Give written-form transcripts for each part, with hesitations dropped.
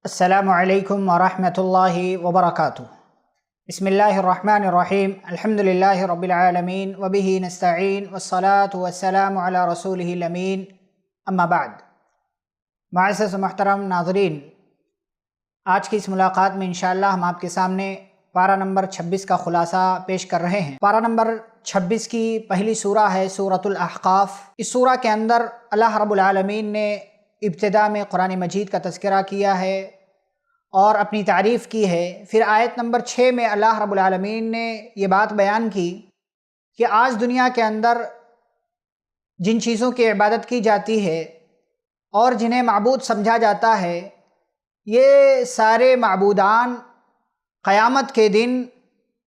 السلام علیکم ورحمۃ اللہ وبرکاتہ۔ بسم اللہ الرحمن الرحیم، الحمد للہ رب العالمین وبہ نستعین والصلاة والسلام علی رسولہ الامین، اما بعد۔ معزز و محترم ناظرین، آج کی اس ملاقات میں انشاءاللہ ہم آپ کے سامنے پارہ نمبر 26 کا خلاصہ پیش کر رہے ہیں۔ پارہ نمبر 26 کی پہلی سورہ ہے سورۃ الاحقاف۔ اس سورہ کے اندر اللہ رب العالمین نے ابتدا میں قرآن مجید کا تذکرہ کیا ہے اور اپنی تعریف کی ہے۔ پھر آیت نمبر 6 میں اللہ رب العالمین نے یہ بات بیان کی کہ آج دنیا کے اندر جن چیزوں کی عبادت کی جاتی ہے اور جنہیں معبود سمجھا جاتا ہے، یہ سارے معبودان قیامت کے دن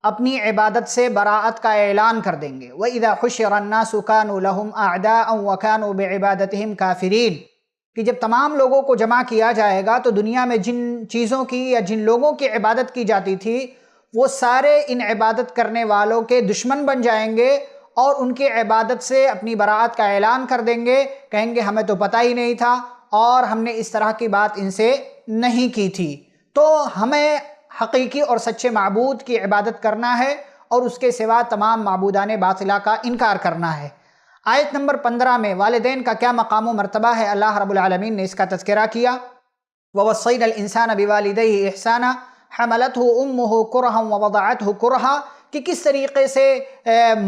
اپنی عبادت سے براءت کا اعلان کر دیں گے۔ وَإِذَا حُشِرَ النَّاسُ كَانُوا لَهُمْ أَعْدَاءً وَكَانُوا بِعِبَادَتِهِمْ كَافِرِينَ، کہ جب تمام لوگوں کو جمع کیا جائے گا تو دنیا میں جن چیزوں کی یا جن لوگوں کی عبادت کی جاتی تھی وہ سارے ان عبادت کرنے والوں کے دشمن بن جائیں گے اور ان کی عبادت سے اپنی براءت کا اعلان کر دیں گے، کہیں گے ہمیں تو پتہ ہی نہیں تھا اور ہم نے اس طرح کی بات ان سے نہیں کی تھی۔ تو ہمیں حقیقی اور سچے معبود کی عبادت کرنا ہے اور اس کے سوا تمام معبودان باطلہ کا انکار کرنا ہے۔ آیت نمبر 15 میں والدین کا کیا مقام و مرتبہ ہے، اللہ رب العالمین نے اس کا تذکرہ کیا۔ وَوَصَّيْنَا الْإِنسَانَ بِوَالِدَيْهِ إِحْسَانًا حَمَلَتْهُ أُمُّهُ كُرْهًا وَوَضَعَتْهُ كُرْهًا، کہ کس طریقے سے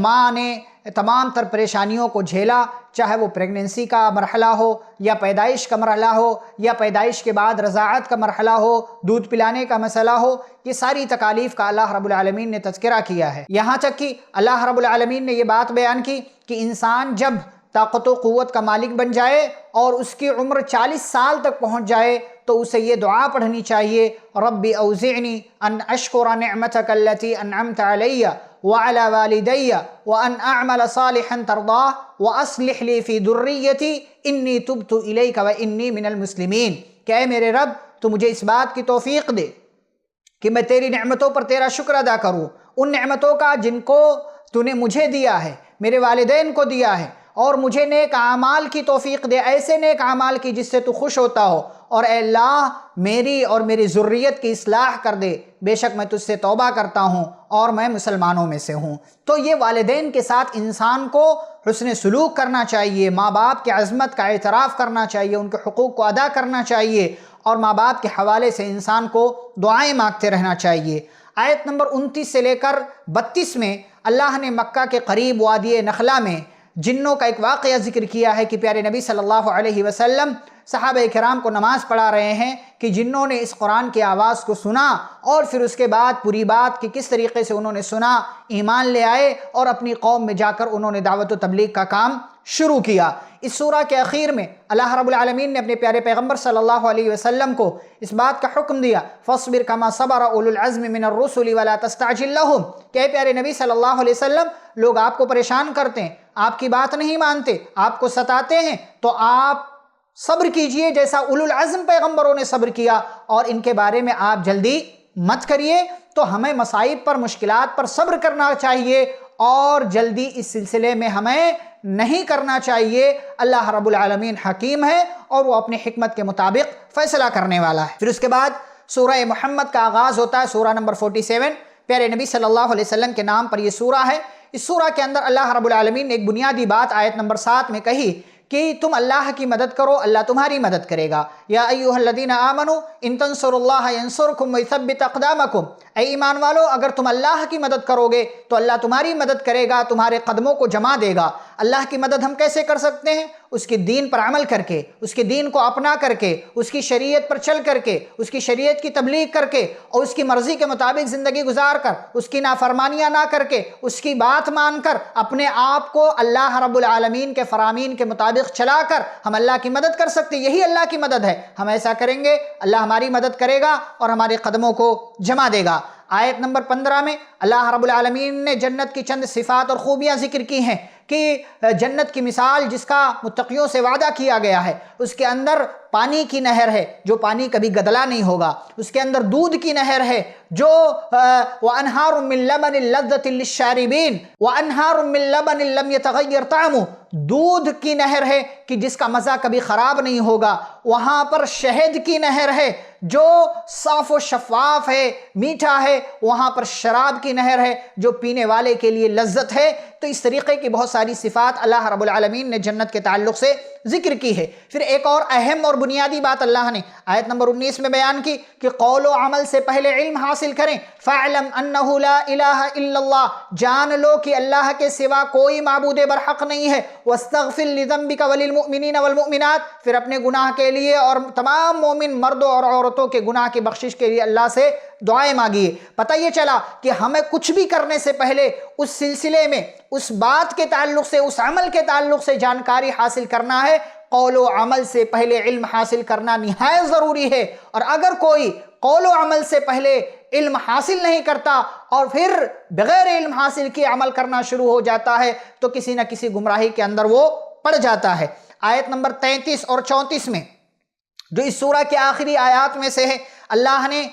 ماں نے تمام تر پریشانیوں کو جھیلا، چاہے وہ پریگننسی کا مرحلہ ہو یا پیدائش کا مرحلہ ہو یا پیدائش کے بعد رضاعت کا مرحلہ ہو، دودھ پلانے کا مسئلہ ہو، یہ ساری تکالیف کا اللہ رب العالمین نے تذکرہ کیا ہے۔ یہاں تک کہ اللہ رب العالمین نے یہ بات بیان کی کہ انسان جب طاقت و قوت کا مالک بن جائے اور اس کی عمر 40 سال تک پہنچ جائے تو اسے یہ دعا پڑھنی چاہیے، رب اوزعنی ان اشکر نعمتک التی انعمت علی وعلی والدی وان اعمل صالحا ترضاہ واصلح لی فی ذریتی انی تبت الیک وانی من المسلمین، کہ اے میرے رب تو مجھے اس بات کی توفیق دے کہ میں تیری نعمتوں پر تیرا شکر ادا کروں، ان نعمتوں کا جن کو تو نے مجھے دیا ہے، میرے والدین کو دیا ہے، اور مجھے نیک اعمال کی توفیق دے، ایسے نیک اعمال کی جس سے تو خوش ہوتا ہو، اور اے اللہ میری اور میری ذریت کی اصلاح کر دے، بے شک میں تجھ سے توبہ کرتا ہوں اور میں مسلمانوں میں سے ہوں۔ تو یہ والدین کے ساتھ انسان کو حسن سلوک کرنا چاہیے، ماں باپ کی عظمت کا اعتراف کرنا چاہیے، ان کے حقوق کو ادا کرنا چاہیے اور ماں باپ کے حوالے سے انسان کو دعائیں مانگتے رہنا چاہیے۔ آیت نمبر 29 سے لے کر 32 میں اللہ نے مکہ کے قریب وادی نخلا میں جنوں کا ایک واقعہ ذکر کیا ہے کہ پیارے نبی صلی اللہ علیہ وسلم صحابہ کرام کو نماز پڑھا رہے ہیں کہ جنوں نے اس قرآن کی آواز کو سنا اور پھر اس کے بعد پوری بات کہ کس طریقے سے انہوں نے سنا، ایمان لے آئے اور اپنی قوم میں جا کر انہوں نے دعوت و تبلیغ کا کام شروع کیا۔ اس سورہ کے اخیر میں اللہ رب العالمین نے اپنے پیارے پیغمبر صلی اللہ علیہ وسلم کو اس بات کا حکم دیا، فَاصْبِرْ كَمَا صَبَرَ أُولُو الْعَزْمِ مِنَ الرُّسُلِ وَلَا تَسْتَعْجِلْ لَهُمْ، کہ اے پیارے نبی صلی اللہ علیہ وسلم لوگ آپ کو پریشان کرتے ہیں، آپ کی بات نہیں مانتے، آپ کو ستاتے ہیں، تو آپ صبر کیجئے جیسا اولو العزم پیغمبروں نے صبر کیا، اور ان کے بارے میں آپ جلدی مت کریے۔ تو ہمیں مصائب پر، مشکلات پر صبر کرنا چاہیے اور جلدی اس سلسلے میں ہمیں نہیں کرنا چاہیے۔ اللہ رب العالمین حکیم ہے اور وہ اپنی حکمت کے مطابق فیصلہ کرنے والا ہے۔ پھر اس کے بعد سورہ محمد کا آغاز ہوتا ہے، سورہ نمبر 47، پیارے نبی صلی اللہ علیہ وسلم کے نام پر یہ سورہ ہے۔ اس سورہ کے اندر اللہ رب العالمین نے ایک بنیادی بات آیت نمبر 7 میں کہی کہ تم اللہ کی مدد کرو، اللہ تمہاری مدد کرے گا۔ یا ایھا الذین آمنوا ان تنصروا اللہ ینصرکم ویثبت اقدامکم، اے ایمان والو اگر تم اللہ کی مدد کرو گے تو اللہ تمہاری مدد کرے گا، تمہارے قدموں کو جما دے گا۔ اللہ کی مدد ہم کیسے کر سکتے ہیں؟ اس کے دین پر عمل کر کے، اس کے دین کو اپنا کر کے، اس کی شریعت پر چل کر کے، اس کی شریعت کی تبلیغ کر کے اور اس کی مرضی کے مطابق زندگی گزار کر، اس کی نافرمانیاں نہ کر کے، اس کی بات مان کر اپنے آپ کو اللہ رب العالمین کے فرامین کے مطابق چلا کر ہم اللہ کی مدد کر سکتے، یہی اللہ کی مدد ہے۔ ہم ایسا کریں گے اللہ ہماری مدد کرے گا اور ہمارے قدموں کو جما دے گا۔ آیت نمبر 15 میں اللہ رب العالمین نے جنت کی چند صفات اور خوبیاں ذکر کی ہیں کہ جنت کی مثال جس کا متقیوں سے وعدہ کیا گیا ہے، اس کے اندر پانی کی نہر ہے جو پانی کبھی گدلا نہیں ہوگا، اس کے اندر دودھ کی نہر ہے جو وَأَنْهَارٌ مِّن لَبَنٍ لَذَّةٍ لِّلشَّارِبِينَ وَأَنْهَارٌ مِّن لَبَنٍ لَّمْ يَتَغَيَّرْ طَعْمُهُ، دودھ کی نہر ہے کہ جس کا مزہ کبھی خراب نہیں ہوگا، وہاں پر شہد کی نہر ہے جو صاف و شفاف ہے، میٹھا ہے، وہاں پر شراب کی نہر ہے جو پینے والے کے لیے لذت ہے۔ تو اس طریقے کی بہت ساری صفات اللہ رب العالمین نے جنت کے تعلق سے ذکر کی ہے۔ پھر ایک اور اہم اور بنیادی بات اللہ نے آیت نمبر 19 میں بیان کی کہ قول و عمل سے پہلے علم حاصل کریں۔ فَاعْلَمْ أَنَّهُ لَا إِلَٰهَ إِلَّا اللَّهُ، جان لو کہ اللہ کے سوا کوئی معبود برحق نہیں ہے۔ وَاسْتَغْفِرْ لِذَنبِكَ وَلِلْمُؤْمِنِينَ وَالْمُؤْمِنَاتِ، پھر اپنے گناہ کے لیے اور تمام مومن مردوں اور عورتوں کے گناہ کی بخشش کے لیے اللہ سے دعائیں مانگیے۔ پتہ یہ چلا کہ ہمیں کچھ بھی کرنے سے پہلے اس سلسلے میں، اس بات کے تعلق سے، اس عمل کے تعلق سے جانکاری حاصل کرنا ہے۔ قول و عمل سے پہلے علم حاصل کرنا نہایت ضروری ہے، اور اگر کوئی قول و عمل سے پہلے علم حاصل نہیں کرتا اور پھر بغیر علم حاصل کیے عمل کرنا شروع ہو جاتا ہے تو کسی نہ کسی گمراہی کے اندر وہ پڑ جاتا ہے۔ آیت نمبر 33 اور 34 میں جو اس سورہ کے آخری آیات میں سے ہے، اللہ نے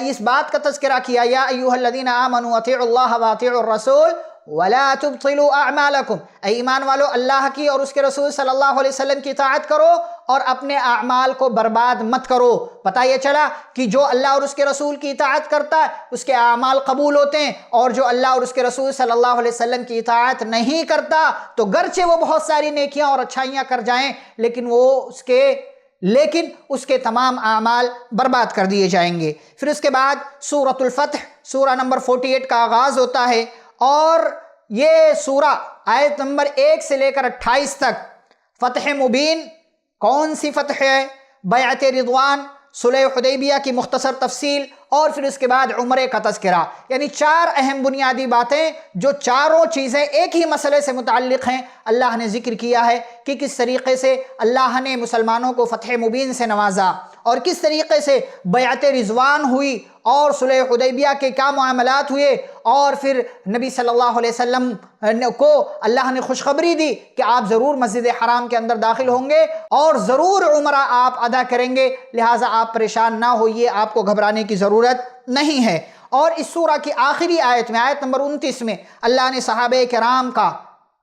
اس بات کا تذکرہ کیا، یا ایھا الذین آمنوا اطیعوا اللہ واطیعوا الرسول ولا تبطلوا اعمالکم، اے ایمان والو اللہ کی اور اس کے رسول صلی اللہ علیہ وسلم کی اطاعت کرو اور اپنے اعمال کو برباد مت کرو۔ پتہ یہ چلا کہ جو اللہ اور اس کے رسول کی اطاعت کرتا ہے اس کے اعمال قبول ہوتے ہیں، اور جو اللہ اور اس کے رسول صلی اللہ علیہ وسلم کی اطاعت نہیں کرتا تو گرچہ وہ بہت ساری نیکیاں اور اچھائیاں کر جائیں لیکن اس کے تمام اعمال برباد کر دیے جائیں گے۔ پھر اس کے بعد سورۃ الفتح سورہ نمبر 48 کا آغاز ہوتا ہے، اور یہ سورہ آیت نمبر 1 سے لے کر 28 تک فتح مبین، کون سی فتح ہے، بیعت رضوان، صلح حدیبیہ کی مختصر تفصیل، اور پھر اس کے بعد عمرے کا تذکرہ، یعنی 4 اہم بنیادی باتیں جو چاروں چیزیں ایک ہی مسئلے سے متعلق ہیں۔ اللہ نے ذکر کیا ہے کہ کس طریقے سے اللہ نے مسلمانوں کو فتح مبین سے نوازا، اور کس طریقے سے بیعت رضوان ہوئی، اور صلح حدیبیہ کے کیا معاملات ہوئے، اور پھر نبی صلی اللہ علیہ وسلم کو اللہ نے خوشخبری دی کہ آپ ضرور مسجد حرام کے اندر داخل ہوں گے اور ضرور عمرہ آپ ادا کریں گے، لہٰذا آپ پریشان نہ ہوئیے، آپ کو گھبرانے کی ضرورت نہیں ہے۔ اور اس سورہ کی آخری آیت میں آیت نمبر 29 میں اللہ نے صحابہ کرام کا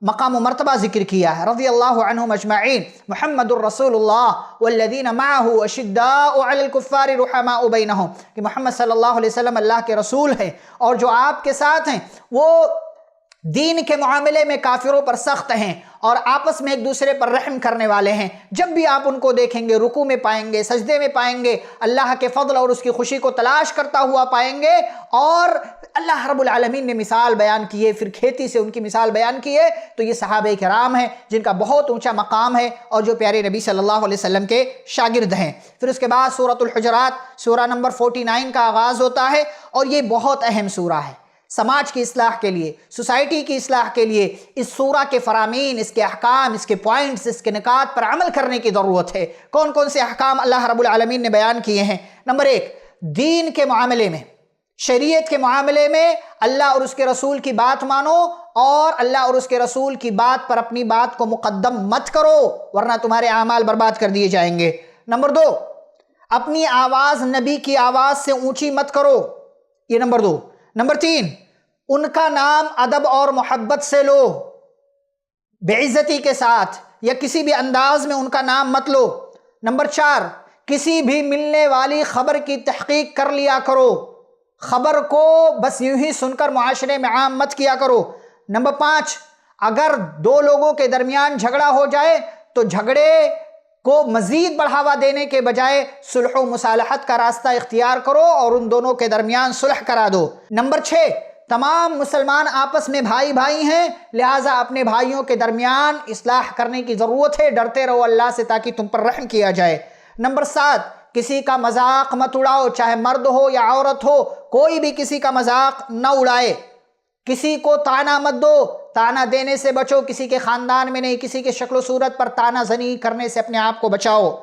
مقام و مرتبہ ذکر کیا ہے، رضی اللہ عنہم اجمعین، محمد الرسول اللہ والذین معہ اشداء علی الکفار رحماء بینہم، کہ محمد صلی اللہ علیہ وسلم اللہ کے رسول ہیں اور جو آپ کے ساتھ ہیں وہ دین کے معاملے میں کافروں پر سخت ہیں اور آپس میں ایک دوسرے پر رحم کرنے والے ہیں۔ جب بھی آپ ان کو دیکھیں گے رکوع میں پائیں گے، سجدے میں پائیں گے، اللہ کے فضل اور اس کی خوشی کو تلاش کرتا ہوا پائیں گے۔ اور اللہ رب العالمین نے مثال بیان کی ہے، پھر کھیتی سے ان کی مثال بیان کی ہے، تو یہ صحابہ کرام ہیں جن کا بہت اونچا مقام ہے اور جو پیارے نبی صلی اللہ علیہ وسلم کے شاگرد ہیں۔ پھر اس کے بعد سورۃ الحجرات سورہ نمبر 49 کا آغاز ہوتا ہے، اور یہ بہت اہم سورہ ہے سماج کی اصلاح کے لیے، سوسائٹی کی اصلاح کے لیے۔ اس سورہ کے فرامین، اس کے احکام، اس کے پوائنٹس، اس کے نکات پر عمل کرنے کی ضرورت ہے۔ کون کون سے احکام اللہ رب العالمین نے بیان کیے ہیں؟ نمبر 1، دین کے معاملے میں، شریعت کے معاملے میں اللہ اور اس کے رسول کی بات مانو، اور اللہ اور اس کے رسول کی بات پر اپنی بات کو مقدم مت کرو ورنہ تمہارے اعمال برباد کر دیے جائیں گے۔ نمبر 2، اپنی آواز نبی کی آواز سے اونچی مت کرو، یہ نمبر 2۔ نمبر 3، ان کا نام ادب اور محبت سے لو، بے عزتی کے ساتھ یا کسی بھی انداز میں ان کا نام مت لو۔ نمبر 4، کسی بھی ملنے والی خبر کی تحقیق کر لیا کرو، خبر کو بس یوں ہی سن کر معاشرے میں عام مت کیا کرو۔ نمبر 5، اگر 2 لوگوں کے درمیان جھگڑا ہو جائے تو جھگڑے کو مزید بڑھاوا دینے کے بجائے صلح و مصالحت کا راستہ اختیار کرو اور ان دونوں کے درمیان صلح کرا دو۔ نمبر 6، تمام مسلمان آپس میں بھائی بھائی ہیں، لہٰذا اپنے بھائیوں کے درمیان اصلاح کرنے کی ضرورت ہے، ڈرتے رہو اللہ سے تاکہ تم پر رحم کیا جائے۔ نمبر 7، کسی کا مذاق مت اڑاؤ، چاہے مرد ہو یا عورت ہو، کوئی بھی کسی کا مذاق نہ اڑائے۔ کسی کو طعنہ مت دو، طعنہ دینے سے بچو، کسی کے خاندان میں نہیں، کسی کے شکل و صورت پر طعنہ زنی کرنے سے اپنے آپ کو بچاؤ۔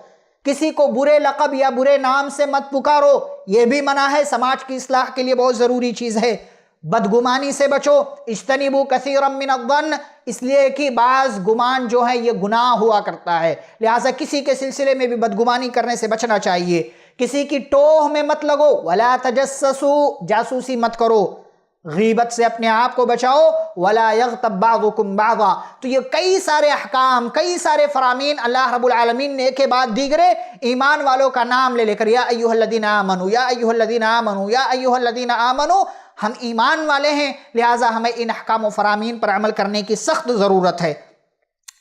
کسی کو برے لقب یا برے نام سے مت پکارو، یہ بھی منع ہے، سماج کی اصلاح کے لیے بہت ضروری چیز ہے۔ بدگمانی سے بچو، اجتنبوا کثیرا من الظن، اس لیے کہ بعض گمان جو ہے یہ گناہ ہوا کرتا ہے، لہٰذا کسی کے سلسلے میں بھی بدگمانی کرنے سے بچنا چاہیے۔ کسی کی ٹوہ میں مت لگو، ولا تجسسوا، جاسوسی مت کرو۔ غیبت سے اپنے آپ کو بچاؤ، وَلَا يَغْتَبْ بَعْضُكُمْ بَعْضًا۔ تو یہ کئی سارے احکام، کئی سارے فرامین اللہ رب العالمین نے ایک کے بعد دیگرے ایمان والوں کا نام لے کر، یا ایھا الذین آمنوا، یا ایھا الذین آمنوا، یا ایھا الذین آمنوا، ہم ایمان والے ہیں، لہٰذا ہمیں ان احکام و فرامین پر عمل کرنے کی سخت ضرورت ہے۔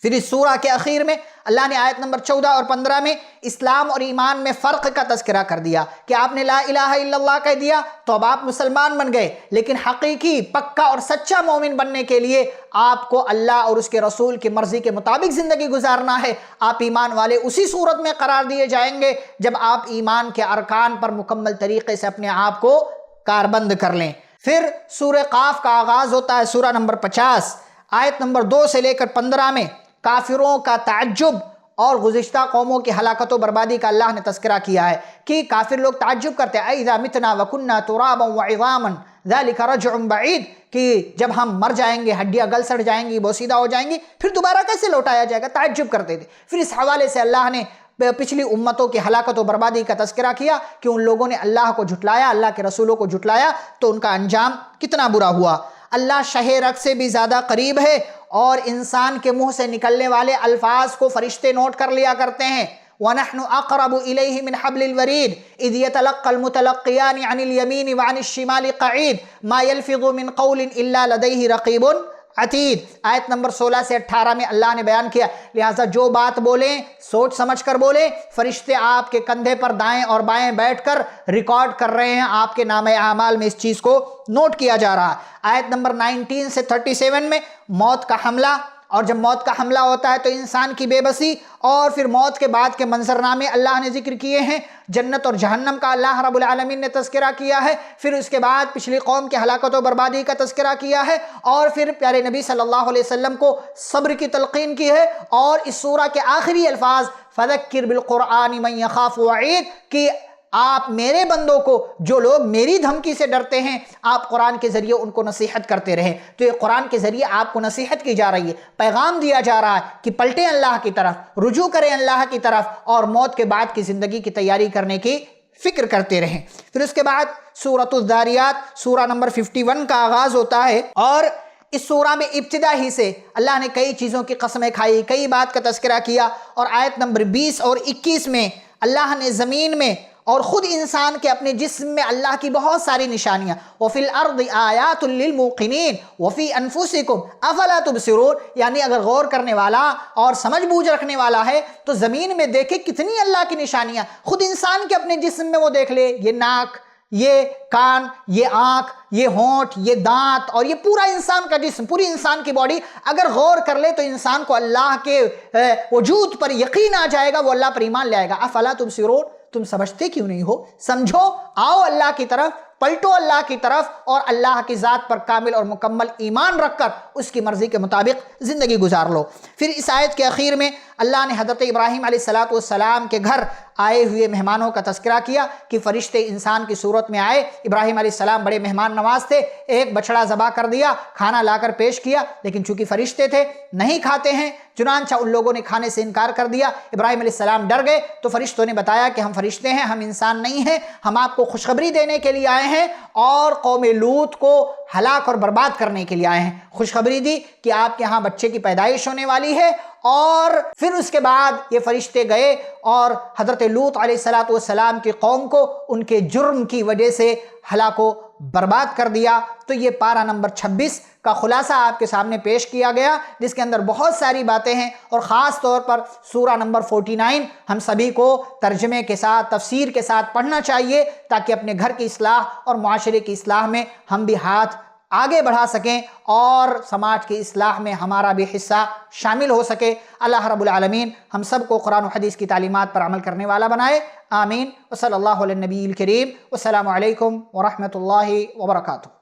پھر اس سورہ کے اخیر میں اللہ نے آیت نمبر 14 اور 15 میں اسلام اور ایمان میں فرق کا تذکرہ کر دیا کہ آپ نے لا الہ الا اللہ کہہ دیا تو اب آپ مسلمان بن گئے، لیکن حقیقی پکا اور سچا مومن بننے کے لیے آپ کو اللہ اور اس کے رسول کی مرضی کے مطابق زندگی گزارنا ہے۔ آپ ایمان والے اسی صورت میں قرار دیے جائیں گے جب آپ ایمان کے ارکان پر مکمل طریقے سے اپنے آپ کو کاربند کر لیں۔ پھر سورہ قاف کا آغاز ہوتا ہے سورہ نمبر 50 آیت نمبر 2 سے لے کر 15 میں کافروں کا تعجب اور گزشتہ قوموں کی ہلاکت و بربادی کا اللہ نے تذکرہ کیا ہے کہ کافر لوگ تعجب کرتے ہیں اَإِذَا مِتْنَا وَكُنَّا تُرَابًا وَعِظَامًا ذَلِكَ رَجْعٌ بَعِيدٌ، کہ جب ہم مر جائیں گے، ہڈیاں گل سڑ جائیں گی، بوسیدہ ہو جائیں گی، پھر دوبارہ کیسے لوٹایا جائے گا، تعجب کرتے تھے۔ پھر اس حوالے سے اللہ نے پچھلی امتوں کی ہلاکت و بربادی کا تذکرہ کیا کہ ان لوگوں نے اللہ کو جھٹلایا، اللہ کے رسولوں کو جھٹلایا تو ان کا انجام کتنا برا ہوا۔ اللہ شہ رگ سے بھی زیادہ قریب ہے اور انسان کے منہ سے نکلنے والے الفاظ کو فرشتے نوٹ کر لیا کرتے ہیں۔ وَنَحْنُ أَقْرَبُ إِلَيْهِ مِنْ حَبْلِ الْوَرِيدِ إِذْ يَتَلَقَّى الْمُتَلَقِّيَانِ عَنِ الْيَمِينِ وَعَنِ الشِّمَالِ قَعِيدٌ مَا يَلْفِظُ مِنْ قَوْلٍ إِلَّا لَدَيْهِ رَقِيبٌ عتید۔ آیت نمبر 16 سے 18 میں اللہ نے بیان کیا لہٰذا جو بات بولیں سوچ سمجھ کر بولیں، فرشتے آپ کے کندھے پر دائیں اور بائیں بیٹھ کر ریکارڈ کر رہے ہیں، آپ کے نامہ اعمال میں اس چیز کو نوٹ کیا جا رہا ہے۔ آیت نمبر 19 سے 37 میں موت کا حملہ، اور جب موت کا حملہ ہوتا ہے تو انسان کی بے بسی اور پھر موت کے بعد کے منظرنامے اللہ نے ذکر کیے ہیں، جنت اور جہنم کا اللہ رب العالمین نے تذکرہ کیا ہے، پھر اس کے بعد پچھلی قوم کی ہلاکت و بربادی کا تذکرہ کیا ہے، اور پھر پیارے نبی صلی اللہ علیہ وسلم کو صبر کی تلقین کی ہے، اور اس سورہ کے آخری الفاظ فَذَكِّرْ بِالْقُرْآنِ مَنْ يَخَافُ وَعِيدٌ کہ آپ میرے بندوں کو، جو لوگ میری دھمکی سے ڈرتے ہیں، آپ قرآن کے ذریعے ان کو نصیحت کرتے رہیں۔ تو یہ قرآن کے ذریعے آپ کو نصیحت کی جا رہی ہے، پیغام دیا جا رہا ہے کہ پلٹیں اللہ کی طرف، رجوع کریں اللہ کی طرف، اور موت کے بعد کی زندگی کی تیاری کرنے کی فکر کرتے رہیں۔ پھر اس کے بعد سورۃ الذاریات سورہ نمبر 51 کا آغاز ہوتا ہے، اور اس سورہ میں ابتدا ہی سے اللہ نے کئی چیزوں کی قسمیں کھائی، کئی بات کا تذکرہ کیا، اور آیت نمبر 20 اور 21 میں اللہ نے زمین میں اور خود انسان کے اپنے جسم میں اللہ کی بہت ساری نشانیاں، وَفِي الْأَرْضِ آيَاتٌ لِّلْمُوقِنِينَ وَفِي أَنفُسِكُمْ أَفَلَا تُبْصِرُونَ، یعنی اگر غور کرنے والا اور سمجھ بوجھ رکھنے والا ہے تو زمین میں دیکھے کتنی اللہ کی نشانیاں، خود انسان کے اپنے جسم میں وہ دیکھ لے، یہ ناک، یہ کان، یہ آنکھ، یہ ہونٹ، یہ دانت، اور یہ پورا انسان کا جسم، پوری انسان کی باڈی اگر غور کر لے تو انسان کو اللہ کے وجود پر یقین آ جائے گا، وہ اللہ پر ایمان لے آئے گا۔ افلا تبصرون، تم سمجھتے کیوں نہیں ہو؟ سمجھو، آؤ اللہ کی طرف، پلٹو اللہ کی طرف، اور اللہ کی ذات پر کامل اور مکمل ایمان رکھ کر اس کی مرضی کے مطابق زندگی گزار لو۔ پھر اس آیت کے اخیر میں اللہ نے حضرت ابراہیم علیہ السلام کے گھر آئے ہوئے مہمانوں کا تذکرہ کیا کہ فرشتے انسان کی صورت میں آئے، ابراہیم علیہ السلام بڑے مہمان نواز تھے، ایک بچڑا ذبح کر دیا، کھانا لا کر پیش کیا، لیکن چونکہ فرشتے تھے نہیں کھاتے ہیں، چنانچہ ان لوگوں نے کھانے سے انکار کر دیا۔ ابراہیم علیہ السلام ڈر گئے تو فرشتوں نے بتایا کہ ہم فرشتے ہیں، ہم انسان نہیں ہیں، ہم آپ کو خوشخبری دینے کے لیے آئے ہیں اور قوم لوط کو ہلاک اور برباد کرنے کے لیے آئے ہیں۔ خوشخبری دی کہ آپ کے ہاں بچے کی پیدائش ہونے والی ہے، اور پھر اس کے بعد یہ فرشتے گئے اور حضرت لوط علیہ السلام کی قوم کو ان کے جرم کی وجہ سے ہلاک و برباد کر دیا۔ تو یہ پارہ نمبر 26 کا خلاصہ آپ کے سامنے پیش کیا گیا، جس کے اندر بہت ساری باتیں ہیں، اور خاص طور پر سورہ نمبر 49 ہم سبھی کو ترجمے کے ساتھ، تفسیر کے ساتھ پڑھنا چاہیے تاکہ اپنے گھر کی اصلاح اور معاشرے کی اصلاح میں ہم بھی ہاتھ آگے بڑھا سکیں اور سماج کی اصلاح میں ہمارا بھی حصہ شامل ہو سکے۔ اللہ رب العالمین ہم سب کو قرآن و حدیث کی تعلیمات پر عمل کرنے والا بنائے، آمین۔ وصلی اللہ علی النبی الکریم، والسلام علیکم ورحمۃ اللہ وبرکاتہ۔